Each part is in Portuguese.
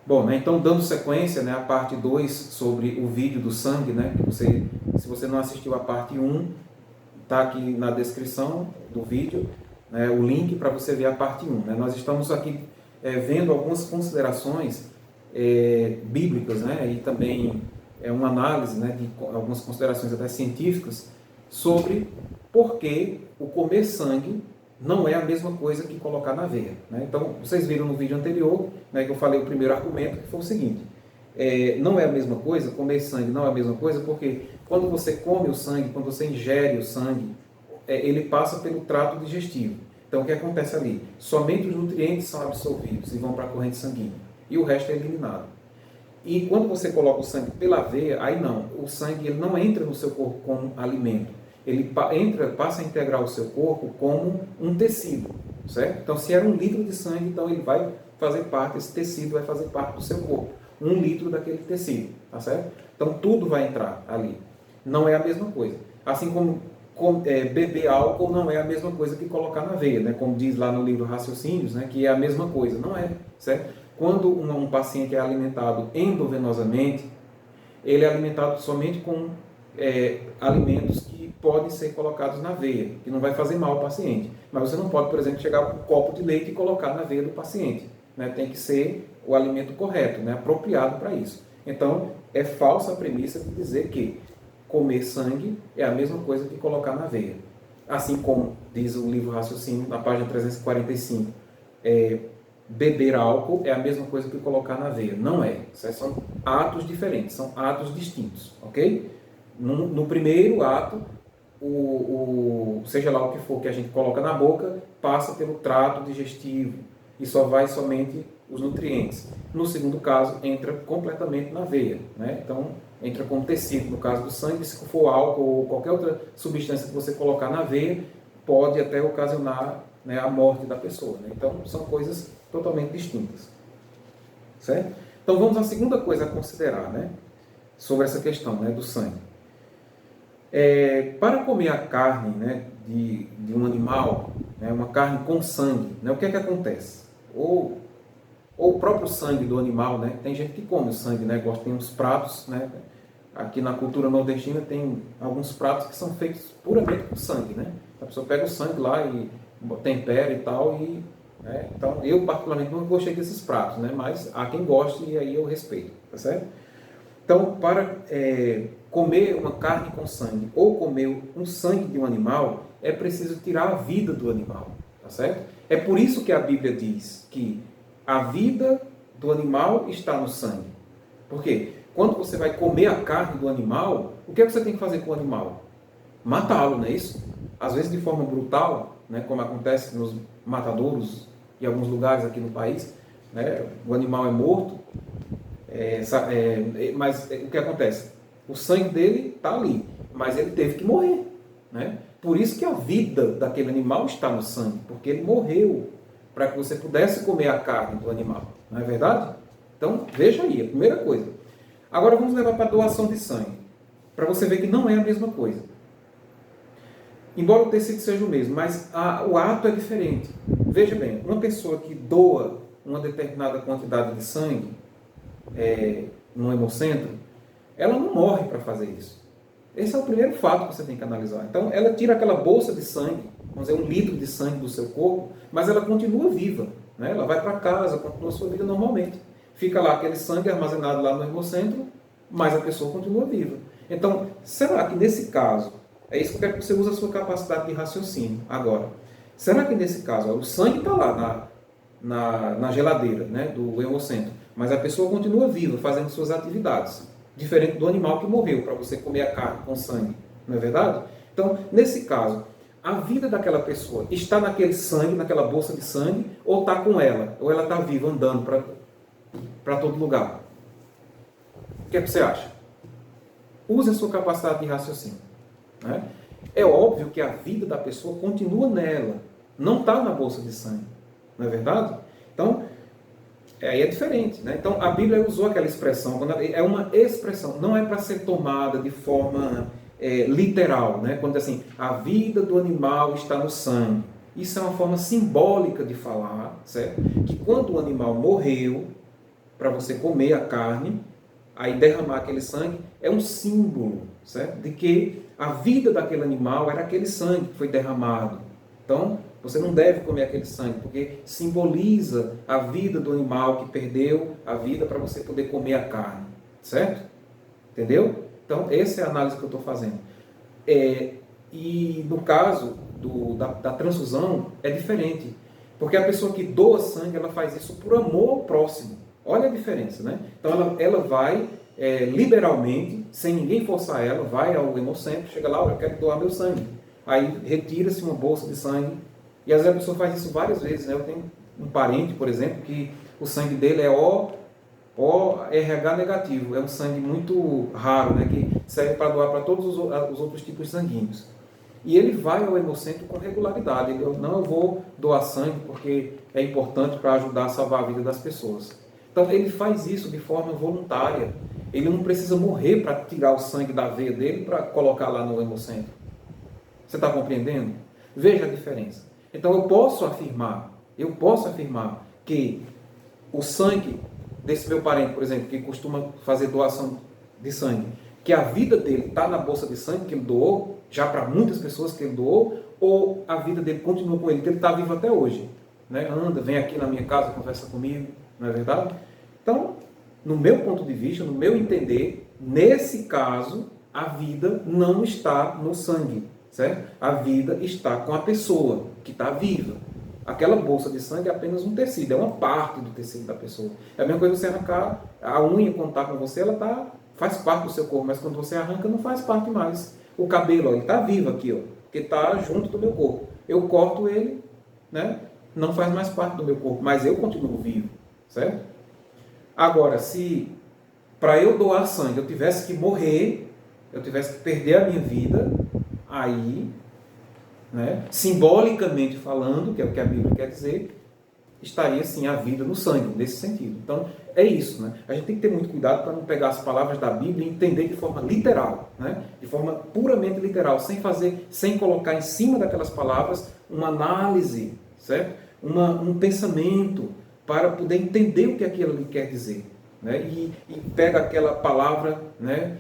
Bom, né, então dando sequência, né, a parte 2 sobre o vídeo do sangue, né, que se você não assistiu a parte 1, está aqui na descrição do vídeo, né, o link para você ver a parte 1. Né. Nós estamos aqui vendo algumas considerações bíblicas, né, e também uma análise, né, de algumas considerações até científicas sobre por que o comer sangue não é a mesma coisa que colocar na veia. Né? Então, vocês viram no vídeo anterior, né, que eu falei o primeiro argumento, que foi o seguinte: não é a mesma coisa, comer sangue não é a mesma coisa, porque quando você come o sangue, quando você ingere o sangue, ele passa pelo trato digestivo. Então, o que acontece ali? Somente os nutrientes são absorvidos e vão para a corrente sanguínea, e o resto é eliminado. E quando você coloca o sangue pela veia, aí não, o sangue ele não entra no seu corpo como alimento. Ele passa a integrar o seu corpo como um tecido, certo? Então, se era 1 litro de sangue, então ele vai fazer parte, esse tecido vai fazer parte do seu corpo. 1 litro daquele tecido, tá certo? Então, tudo vai entrar ali. Não é a mesma coisa. Assim como beber álcool não é a mesma coisa que colocar na veia, né? Como diz lá no livro Raciocínios, né? Que é a mesma coisa. Não é, certo? Quando um paciente é alimentado endovenosamente, ele é alimentado somente com alimentos que podem ser colocados na veia, que não vai fazer mal ao paciente. Mas você não pode, por exemplo, chegar com um copo de leite e colocar na veia do paciente. Né? Tem que ser o alimento correto, né? Apropriado para isso. Então, é falsa a premissa de dizer que comer sangue é a mesma coisa que colocar na veia. Assim como diz o livro Raciocínio, na página 345, beber álcool é a mesma coisa que colocar na veia. Não é. São atos diferentes, são atos distintos, ok? No primeiro ato, seja lá o que for que a gente coloca na boca, passa pelo trato digestivo e só vai somente os nutrientes. No segundo caso, entra completamente na veia, né? Então, entra como tecido. No caso do sangue, se for álcool ou qualquer outra substância que você colocar na veia, pode até ocasionar, né, a morte da pessoa. Né? Então, são coisas totalmente distintas. Certo? Então, vamos à segunda coisa a considerar, né, sobre essa questão, né, do sangue. Para comer a carne, né, de um animal, né, uma carne com sangue, né, o que é que acontece? Ou o próprio sangue do animal, né, tem gente que come o sangue, né, gosta, tem uns pratos, né, aqui na cultura nordestina tem alguns pratos que são feitos puramente com sangue, né, a pessoa pega o sangue lá e tempera e tal, então eu particularmente não gostei desses pratos, né, mas há quem goste e aí eu respeito, tá certo? Então, para comer uma carne com sangue ou comer um sangue de um animal, é preciso tirar a vida do animal, tá certo? É por isso que a Bíblia diz que a vida do animal está no sangue. Por quê? Quando você vai comer a carne do animal, o que é que você tem que fazer com o animal? Matá-lo, não é isso? Às vezes de forma brutal, né, como acontece nos matadouros em alguns lugares aqui no país, né, o animal é morto, mas o que acontece? O sangue dele está ali, mas ele teve que morrer. Né? Por isso que a vida daquele animal está no sangue, porque ele morreu para que você pudesse comer a carne do animal. Não é verdade? Então, veja aí, a primeira coisa. Agora vamos levar para a doação de sangue, para você ver que não é a mesma coisa. Embora o tecido seja o mesmo, mas o ato é diferente. Veja bem, uma pessoa que doa uma determinada quantidade de sangue no hemocentro, ela não morre para fazer isso. Esse é o primeiro fato que você tem que analisar. Então, ela tira aquela bolsa de sangue, vamos dizer, 1 litro de sangue do seu corpo, mas ela continua viva. Né? Ela vai para casa, continua a sua vida normalmente. Fica lá aquele sangue armazenado lá no hemocentro, mas a pessoa continua viva. Então, será que nesse caso, é isso que eu quero que você use a sua capacidade de raciocínio agora. Será que nesse caso, o sangue está lá na geladeira, né, do hemocentro, mas a pessoa continua viva, fazendo suas atividades, diferente do animal que morreu, para você comer a carne com sangue, não é verdade? Então, nesse caso, a vida daquela pessoa está naquele sangue, naquela bolsa de sangue, ou está com ela, ou ela está viva, andando para todo lugar? O que é que você acha? Use a sua capacidade de raciocínio. Né? É óbvio que a vida da pessoa continua nela, não está na bolsa de sangue, não é verdade? Então, aí é diferente. Né? Então, a Bíblia usou aquela expressão, é uma expressão, não é para ser tomada de forma literal, né? Quando diz assim, a vida do animal está no sangue. Isso é uma forma simbólica de falar, certo? Que quando o animal morreu, para você comer a carne, aí derramar aquele sangue, é um símbolo, certo? De que a vida daquele animal era aquele sangue que foi derramado. Então, você não deve comer aquele sangue, porque simboliza a vida do animal que perdeu a vida para você poder comer a carne, certo? Entendeu? Então, essa é a análise que eu estou fazendo. E no caso da transfusão, é diferente. Porque a pessoa que doa sangue, ela faz isso por amor ao próximo. Olha a diferença, né? Então, ela vai liberalmente, sem ninguém forçar ela, vai ao hemocentro, chega lá, eu quero doar meu sangue. Aí retira-se uma bolsa de sangue. E às vezes a pessoa faz isso várias vezes, né? Eu tenho um parente, por exemplo, que o sangue dele é ORH negativo. É um sangue muito raro, né? Que serve para doar para todos os outros tipos sanguíneos. E ele vai ao hemocentro com regularidade. Eu vou doar sangue porque é importante para ajudar a salvar a vida das pessoas. Então ele faz isso de forma voluntária. Ele não precisa morrer para tirar o sangue da veia dele para colocar lá no hemocentro. Você está compreendendo? Veja a diferença. Então eu posso afirmar que o sangue desse meu parente, por exemplo, que costuma fazer doação de sangue, que a vida dele está na bolsa de sangue que ele doou, já para muitas pessoas que ele doou, ou a vida dele continua com ele, que ele está vivo até hoje. Né? Anda, vem aqui na minha casa, conversa comigo, não é verdade? Então, no meu ponto de vista, no meu entender, nesse caso, a vida não está no sangue, certo? A vida está com a pessoa que está viva. Aquela bolsa de sangue é apenas um tecido, é uma parte do tecido da pessoa. É a mesma coisa você arrancar a unha quando está com você, ela faz parte do seu corpo, mas quando você arranca, não faz parte mais. O cabelo, ó, ele está vivo aqui, ó, porque está junto do meu corpo. Eu corto ele, né? Não faz mais parte do meu corpo, mas eu continuo vivo, certo? Agora, se para eu doar sangue eu tivesse que morrer, eu tivesse que perder a minha vida, aí, né, simbolicamente falando, que é o que a Bíblia quer dizer, estaria sim a vida no sangue, nesse sentido. Então, é isso, né? A gente tem que ter muito cuidado para não pegar as palavras da Bíblia e entender de forma literal, né? De forma puramente literal, sem colocar em cima daquelas palavras uma análise, certo? Um pensamento, para poder entender o que aquilo ali quer dizer. Né? E pega aquela palavra, né,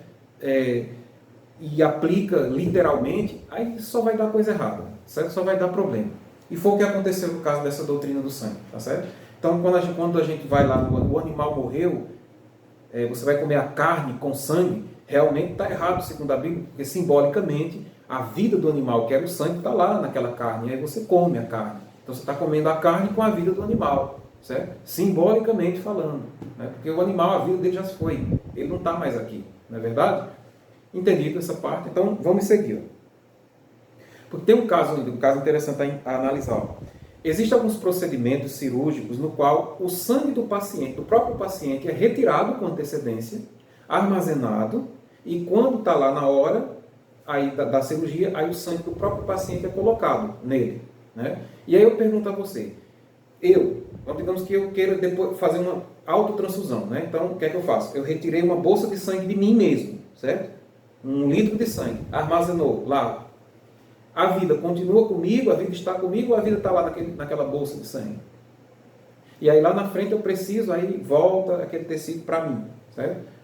e aplica literalmente, aí só vai dar coisa errada, certo? Só vai dar problema. E foi o que aconteceu no caso dessa doutrina do sangue, tá certo? Então, quando a gente vai lá, o animal morreu, você vai comer a carne com sangue, realmente está errado, segundo a Bíblia, porque simbolicamente a vida do animal, que era o sangue, está lá naquela carne, e aí você come a carne. Então, você está comendo a carne com a vida do animal. Certo? Simbolicamente falando, né? Porque o animal, a vida dele já se foi, ele não está mais aqui, não é verdade? Entendido essa parte? Então vamos seguir. Porque tem um caso interessante a analisar. Existem alguns procedimentos cirúrgicos no qual o sangue do paciente, do próprio paciente, é retirado com antecedência, armazenado, e quando está lá na hora aí da cirurgia, aí o sangue do próprio paciente é colocado nele, né? E aí eu pergunto a você, então, digamos que eu queira depois fazer uma autotransfusão, né? Então, o que é que eu faço? Eu retirei uma bolsa de sangue de mim mesmo, certo? 1 litro de sangue, armazenou lá. A vida continua comigo, a vida está comigo, ou a vida está lá naquela bolsa de sangue? E aí lá na frente eu preciso, aí volta aquele tecido para mim, certo?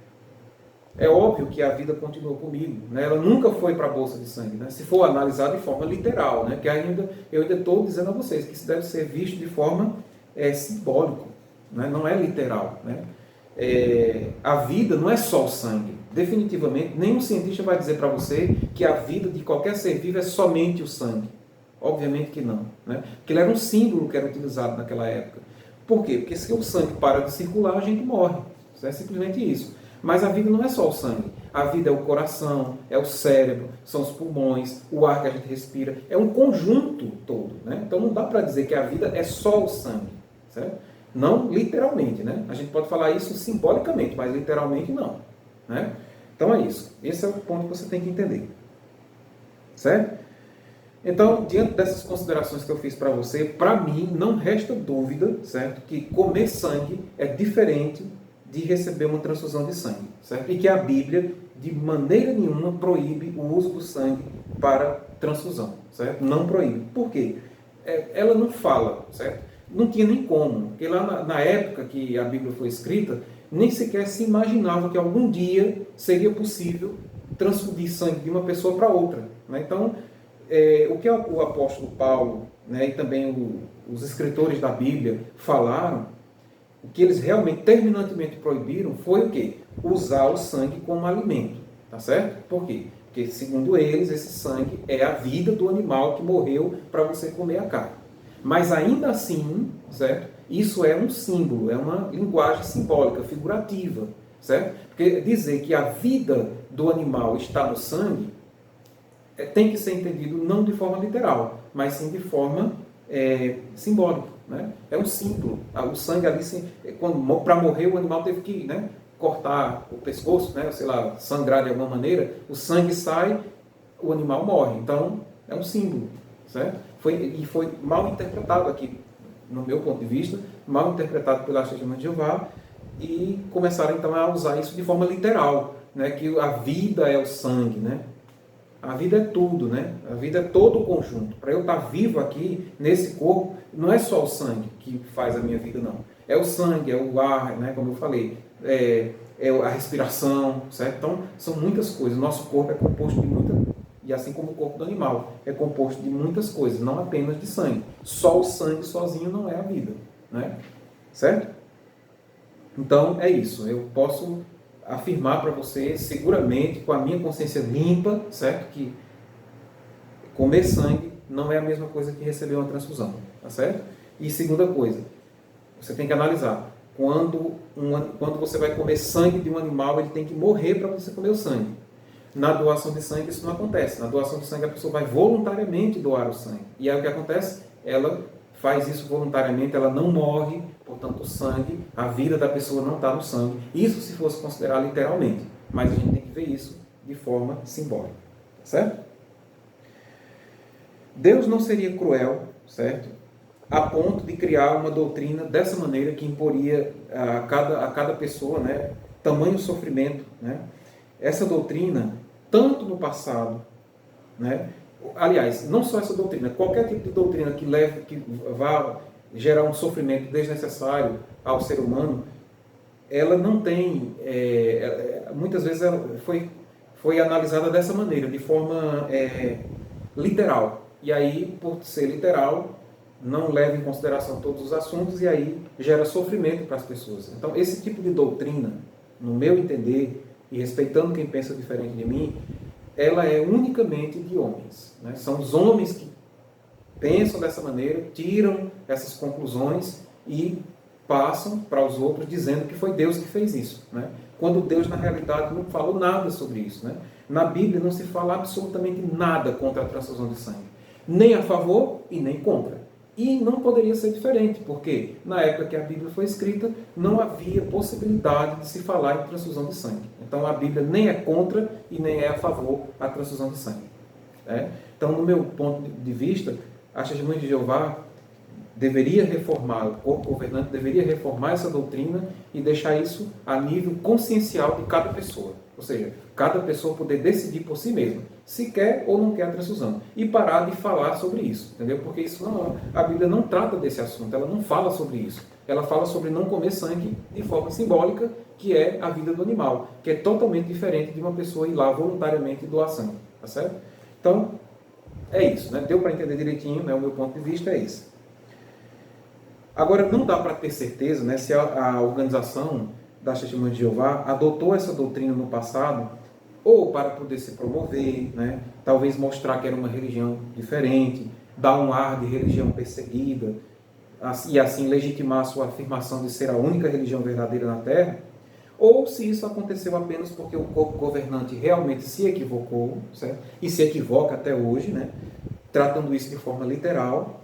É óbvio que a vida continua comigo, né? Ela nunca foi para a bolsa de sangue, né? Se for analisado de forma literal, né? Que eu ainda estou dizendo a vocês que isso deve ser visto de forma simbólica, né? Não é literal, né? A vida não é só o sangue. Definitivamente, nenhum cientista vai dizer para você que a vida de qualquer ser vivo é somente o sangue. Obviamente que não, né? Porque ele era um símbolo que era utilizado naquela época. Por quê? Porque se o sangue para de circular, a gente morre. É simplesmente isso. Mas a vida não é só o sangue. A vida é o coração, é o cérebro, são os pulmões, o ar que a gente respira. É um conjunto todo, né? Então não dá para dizer que a vida é só o sangue, certo? Não literalmente, né? A gente pode falar isso simbolicamente, mas literalmente não, né? Então é isso. Esse é o ponto que você tem que entender, certo? Então, diante dessas considerações que eu fiz para você, para mim não resta dúvida, certo? Que comer sangue é diferente de receber uma transfusão de sangue, certo? E que a Bíblia, de maneira nenhuma, proíbe o uso do sangue para transfusão, certo? Não proíbe. Por quê? Ela não fala, certo? não tinha nem como, porque lá na época que a Bíblia foi escrita, nem sequer se imaginava que algum dia seria possível transfundir sangue de uma pessoa para outra, né? Então, o que o apóstolo Paulo, né, e também os escritores da Bíblia falaram, o que eles realmente, terminantemente proibiram foi o quê? Usar o sangue como alimento, tá certo? Por quê? Porque, segundo eles, esse sangue é a vida do animal que morreu para você comer a carne. Mas ainda assim, certo? Isso é um símbolo, é uma linguagem simbólica, figurativa, certo? Porque dizer que a vida do animal está no sangue tem que ser entendido não de forma literal, mas sim de forma simbólica, né? É um símbolo. O sangue ali, para morrer, o animal teve que, né, cortar o pescoço, né, sei lá, sangrar de alguma maneira, o sangue sai, o animal morre. Então, é um símbolo, certo? Foi mal interpretado aqui, no meu ponto de vista, mal interpretado pela Testemunha de Jeová, e começaram então a usar isso de forma literal, né, que a vida é o sangue, né? A vida é tudo, né? A vida é todo o conjunto. Para eu estar vivo aqui, nesse corpo, não é só o sangue que faz a minha vida, não. É o sangue, é o ar, né? Como eu falei, é a respiração, certo? Então, são muitas coisas. Nosso corpo é composto de e assim como o corpo do animal, é composto de muitas coisas, não apenas de sangue. Só o sangue sozinho não é a vida, né? Certo? Então, é isso. Eu posso afirmar para você, seguramente, com a minha consciência limpa, certo? Que comer sangue não é a mesma coisa que receber uma transfusão, tá certo? E segunda coisa, você tem que analisar. Quando você vai comer sangue de um animal, ele tem que morrer para você comer o sangue. Na doação de sangue isso não acontece. Na doação de sangue a pessoa vai voluntariamente doar o sangue. E aí o que acontece? Ela faz isso voluntariamente, ela não morre, portanto o sangue, a vida da pessoa não está no sangue. Isso se fosse considerar literalmente. Mas a gente tem que ver isso de forma simbólica. Certo? Deus não seria cruel, certo? A ponto de criar uma doutrina dessa maneira que imporia a cada pessoa, né, tamanho sofrimento, né? Essa doutrina, tanto no passado, né? Aliás, não só essa doutrina, qualquer tipo de doutrina que vá gerar um sofrimento desnecessário ao ser humano, ela não tem, muitas vezes ela foi analisada dessa maneira, de forma literal. E aí, por ser literal, não leva em consideração todos os assuntos e aí gera sofrimento para as pessoas. Então, esse tipo de doutrina, no meu entender, e respeitando quem pensa diferente de mim, ela é unicamente de homens, né? São os homens que pensam dessa maneira, tiram essas conclusões e passam para os outros dizendo que foi Deus que fez isso, né? Quando Deus, na realidade, não falou nada sobre isso, né? Na Bíblia não se fala absolutamente nada contra a transfusão de sangue, nem a favor e nem contra. E não poderia ser diferente, porque na época que a Bíblia foi escrita, não havia possibilidade de se falar em transfusão de sangue. Então a Bíblia nem é contra e nem é a favor da transfusão de sangue. Então, no meu ponto de vista, a Testemunha de Jeová deveria reformar, o corpo governante deveria reformar essa doutrina e deixar isso a nível consciencial de cada pessoa. Ou seja, cada pessoa poder decidir por si mesma se quer ou não quer a transfusão. E parar de falar sobre isso, entendeu? Porque isso a Bíblia não trata desse assunto, ela não fala sobre isso. Ela fala sobre não comer sangue de forma simbólica, que é a vida do animal, que é totalmente diferente de uma pessoa ir lá voluntariamente doar sangue, tá certo? Então, é isso, né? Deu para entender direitinho, né? O meu ponto de vista é esse. Agora, não dá para ter certeza, né, se a organização das Testemunhas de Jeová adotou essa doutrina no passado, ou para poder se promover, né, talvez mostrar que era uma religião diferente, dar um ar de religião perseguida, e assim legitimar a sua afirmação de ser a única religião verdadeira na Terra, ou se isso aconteceu apenas porque o corpo governante realmente se equivocou, certo? E se equivoca até hoje, né, tratando isso de forma literal,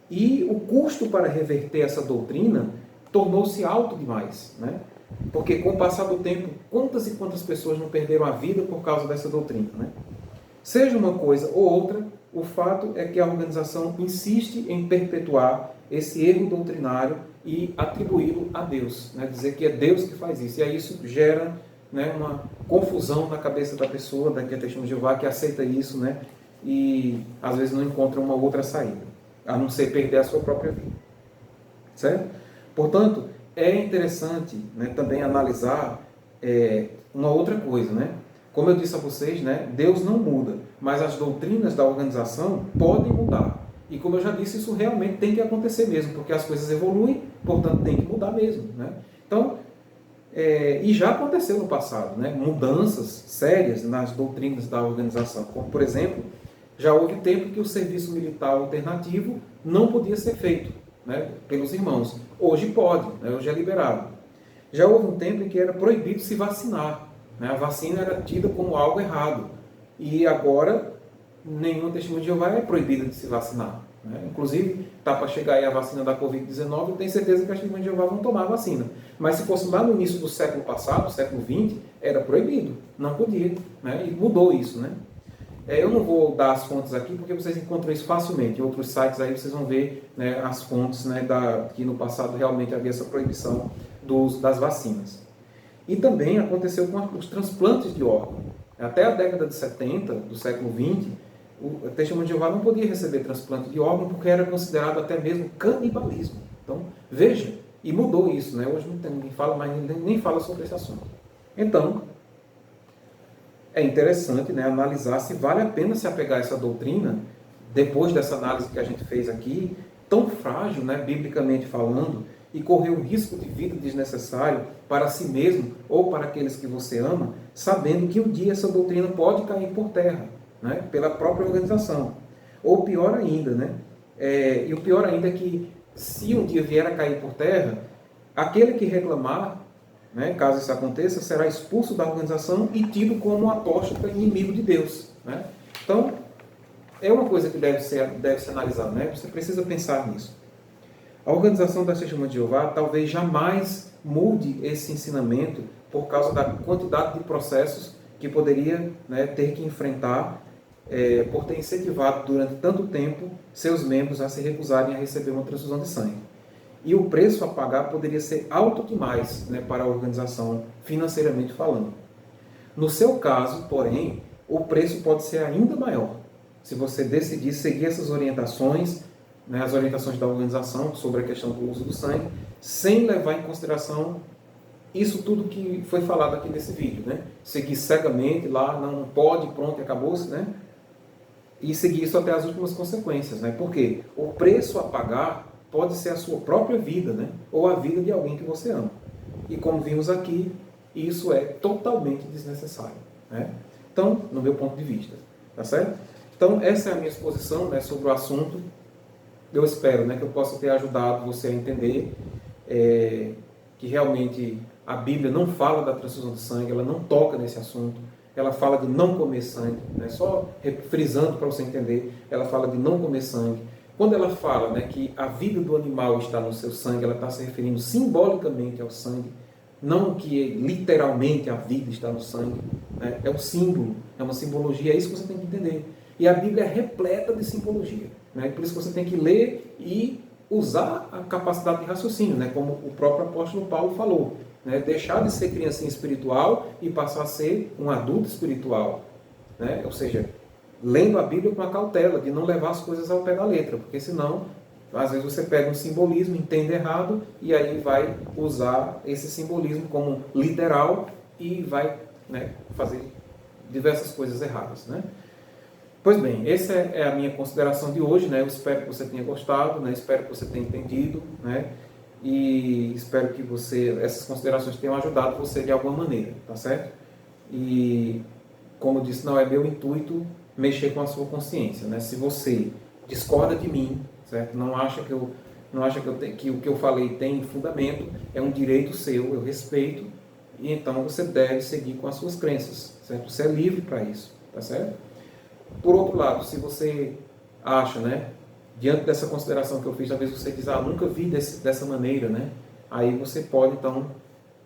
e o custo para reverter essa doutrina tornou-se alto demais, né? Porque com o passar do tempo, quantas e quantas pessoas não perderam a vida por causa dessa doutrina, né? Seja uma coisa ou outra, o fato é que a organização insiste em perpetuar esse erro doutrinário e atribuí-lo a Deus, né? Dizer que é Deus que faz isso. E aí isso gera, né, uma confusão na cabeça da pessoa, da que é Testemunha de Jeová, que aceita isso, né? E às vezes não encontra uma outra saída, a não ser perder a sua própria vida. certo? Portanto, é interessante, né, também analisar uma outra coisa, né? Como eu disse a vocês, né, Deus não muda, mas as doutrinas da organização podem mudar. E como eu já disse, isso realmente tem que acontecer mesmo, porque as coisas evoluem, portanto tem que mudar mesmo, né? Então, e já aconteceu no passado, né, mudanças sérias nas doutrinas da organização, como por exemplo, já houve tempo que o serviço militar alternativo não podia ser feito, né, pelos irmãos. Hoje pode, né, hoje é liberado. Já houve um tempo em que era proibido se vacinar, né, a vacina era tida como algo errado. E agora, nenhuma testemunha de Jeová é proibida de se vacinar, né? Inclusive, está para chegar aí a vacina da Covid-19, eu tenho certeza que as testemunhas de Jeová vão tomar a vacina. Mas se fosse lá no início do século passado, século XX, era proibido, não podia, né? E mudou isso, né? Eu não vou dar as fontes aqui, porque vocês encontram isso facilmente. Em outros sites aí vocês vão ver, né, as fontes, né, que no passado realmente havia essa proibição do uso das vacinas. E também aconteceu com os transplantes de órgãos. Até a década de 70 do século XX, o testemunho de Jeová não podia receber transplante de órgão porque era considerado até mesmo canibalismo. Então, veja, e mudou isso, né? Hoje não tem, ninguém fala, mas nem fala sobre esse assunto. Então, é interessante, né, analisar se vale a pena se apegar a essa doutrina, depois dessa análise que a gente fez aqui, tão frágil, né, biblicamente falando, e correr um risco de vida desnecessário para si mesmo ou para aqueles que você ama, sabendo que um dia essa doutrina pode cair por terra, né, pela própria organização. Ou pior ainda, né, e o pior ainda é que, se um dia vier a cair por terra, aquele que reclamar, né, caso isso aconteça, será expulso da organização e tido como apóstata inimigo de Deus, né? Então, é uma coisa que deve ser analisada, né? Você precisa pensar nisso. A organização das Testemunhas de Jeová talvez jamais mude esse ensinamento por causa da quantidade de processos que poderia, né, ter que enfrentar por ter incentivado durante tanto tempo seus membros a se recusarem a receber uma transfusão de sangue. E o preço a pagar poderia ser alto demais, né, para a organização, financeiramente falando. No seu caso, porém, o preço pode ser ainda maior, se você decidir seguir essas orientações, né, as orientações da organização sobre a questão do uso do sangue, sem levar em consideração isso tudo que foi falado aqui nesse vídeo, né? Seguir cegamente lá, não pode, pronto, acabou-se, né? E seguir isso até as últimas consequências, né? Porque o preço a pagar pode ser a sua própria vida, né? Ou a vida de alguém que você ama. E como vimos aqui, isso é totalmente desnecessário, né? Então, no meu ponto de vista, tá certo? Então, essa é a minha exposição, né, sobre o assunto. Eu espero, né, que eu possa ter ajudado você a entender que realmente a Bíblia não fala da transfusão de sangue, ela não toca nesse assunto. Ela fala de não comer sangue, né? Só frisando para você entender, ela fala de não comer sangue. Quando ela fala, né, que a vida do animal está no seu sangue, ela está se referindo simbolicamente ao sangue, não que literalmente a vida está no sangue, né? É um símbolo, é uma simbologia, é isso que você tem que entender. E a Bíblia é repleta de simbologia, né? Por isso que você tem que ler e usar a capacidade de raciocínio, né? Como o próprio apóstolo Paulo falou, né? Deixar de ser criancinha espiritual e passar a ser um adulto espiritual, né? Ou seja, lendo a Bíblia com a cautela, de não levar as coisas ao pé da letra, porque senão, às vezes você pega um simbolismo, entende errado, e aí vai usar esse simbolismo como literal e vai, né, fazer diversas coisas erradas, né? Pois bem, essa é a minha consideração de hoje, né? Eu espero que você tenha gostado, né? Espero que você tenha entendido, né? E espero que essas considerações tenham ajudado você de alguma maneira, tá certo? E, como eu disse, não é meu intuito mexer com a sua consciência, né? Se você discorda de mim, certo? Não acha que que o que eu falei tem fundamento, é um direito seu, eu respeito, e então você deve seguir com as suas crenças, certo? Você é livre para isso, tá certo? Por outro lado, se você acha, né, diante dessa consideração que eu fiz, talvez você diz, nunca vi dessa maneira, né? Aí você pode, então,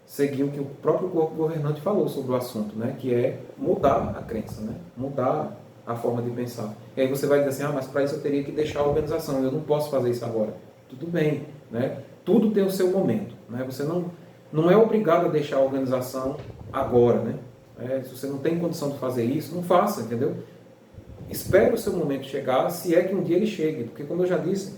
seguir o que o próprio corpo governante falou sobre o assunto, né? Que é mudar a crença, né? Mudar a forma de pensar. E aí você vai dizer assim, mas para isso eu teria que deixar a organização, eu não posso fazer isso agora. Tudo bem, né? Tudo tem o seu momento, né? Você não é obrigado a deixar a organização agora, né? Se você não tem condição de fazer isso, não faça, entendeu? Espere o seu momento chegar, se é que um dia ele chegue, porque como eu já disse,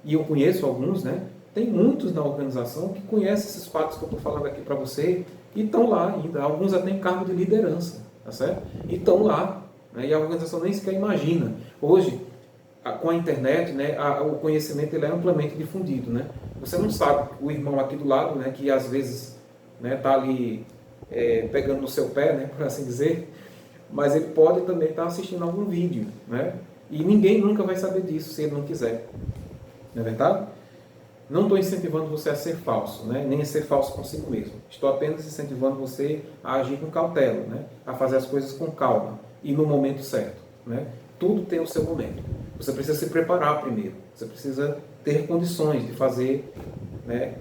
e eu conheço alguns, né, Tem muitos na organização que conhecem esses fatos que eu estou falando aqui para você e estão lá ainda. Alguns até em cargo de liderança, tá certo? E estão lá, né? E a organização nem sequer imagina. Hoje, com a internet, né, o conhecimento ele é amplamente difundido, né? Você não sabe, o irmão aqui do lado, né, que às vezes está ali pegando no seu pé, né, por assim dizer, mas ele pode também estar assistindo algum vídeo, né? E ninguém nunca vai saber disso se ele não quiser. Não é verdade? Não estou incentivando você a ser falso, né? Nem a ser falso consigo mesmo. Estou apenas incentivando você a agir com cautela, né? A fazer as coisas com calma e no momento certo, né? Tudo tem o seu momento. Você precisa se preparar primeiro. Você precisa ter condições de fazer, né,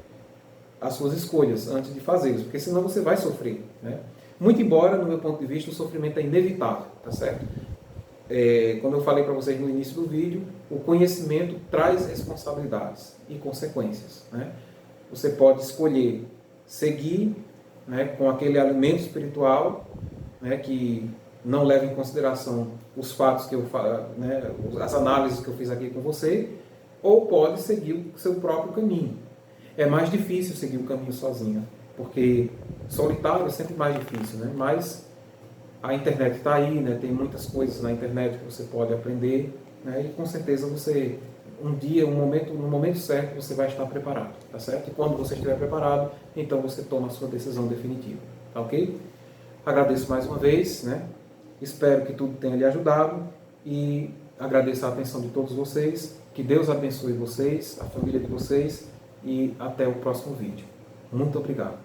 as suas escolhas antes de fazê-las, porque senão você vai sofrer, né? Muito embora, no meu ponto de vista, o sofrimento é inevitável, tá certo? Como eu falei para vocês no início do vídeo, o conhecimento traz responsabilidades e consequências, né? Você pode escolher seguir, né, com aquele alimento espiritual, né, que não leva em consideração os fatos que eu falo, né, as análises que eu fiz aqui com você, ou pode seguir o seu próprio caminho. É mais difícil seguir o caminho sozinho, porque solitário é sempre mais difícil, né? Mas a internet está aí, né? Tem muitas coisas na internet que você pode aprender, né? E com certeza você, um dia, no momento certo, você vai estar preparado, tá certo? E quando você estiver preparado, então você toma a sua decisão definitiva, tá ok? Agradeço mais uma vez, né? Espero que tudo tenha lhe ajudado e agradeço a atenção de todos vocês. Que Deus abençoe vocês, a família de vocês e até o próximo vídeo. Muito obrigado.